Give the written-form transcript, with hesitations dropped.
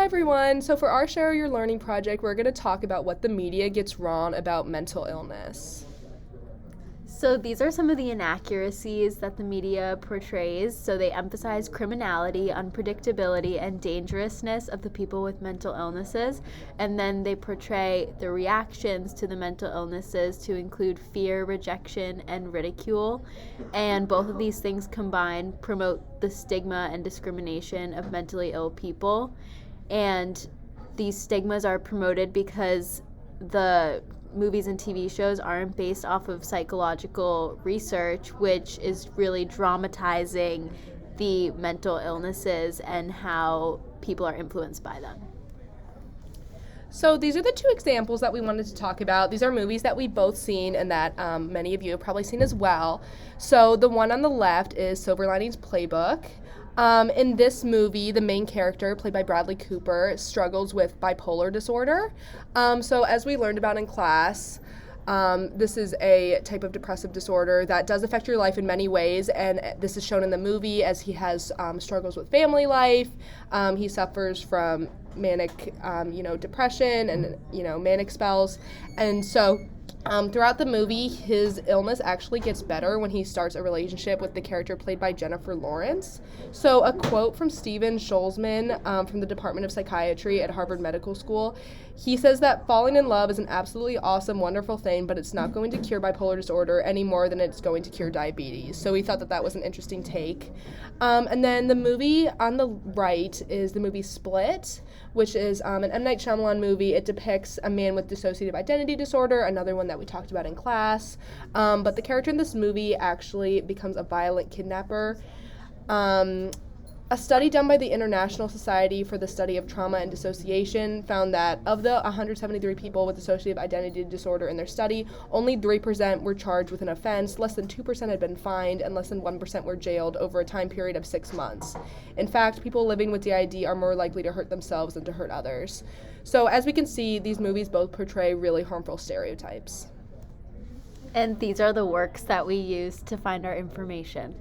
Hi everyone. So for our Share Your Learning project, we're going to talk about what the media gets wrong about mental illness. So these are some of the inaccuracies that the media portrays. So they emphasize criminality, unpredictability, and dangerousness of the people with mental illnesses. And then they portray the reactions to the mental illnesses to include fear, rejection, and ridicule. And both of these things combined promote the stigma and discrimination of mentally ill people. And these stigmas are promoted because the movies and TV shows aren't based off of psychological research, which is really dramatizing the mental illnesses and how people are influenced by them. So these are the two examples that we wanted to talk about. These are movies that we've both seen and that many of you have probably seen as well. So the one on the left is Silver Linings Playbook. In this movie, the main character, played by Bradley Cooper, struggles with bipolar disorder. So as we learned about in class, this is a type of depressive disorder that does affect your life in many ways, and this is shown in the movie as he has struggles with family life. He suffers from manic, depression and, manic spells. And so throughout the movie, his illness actually gets better when he starts a relationship with the character played by Jennifer Lawrence. So a quote from Steven Scholzman from the Department of Psychiatry at Harvard Medical School, he says that falling in love is an absolutely awesome, wonderful thing, but it's not going to cure bipolar disorder any more than it's going to cure diabetes. So we thought that that was an interesting take. And then the movie on the right is the movie Split, which is an M. Night Shyamalan movie. It depicts a man with dissociative identity disorder, another one that we talked about in class. But the character in this movie actually becomes a violent kidnapper. A study done by the International Society for the Study of Trauma and Dissociation found that of the 173 people with dissociative identity disorder in their study, only 3% were charged with an offense, less than 2% had been fined, and less than 1% were jailed over a time period of 6 months. In fact, people living with DID are more likely to hurt themselves than to hurt others. So as we can see, these movies both portray really harmful stereotypes. And these are the works that we use to find our information.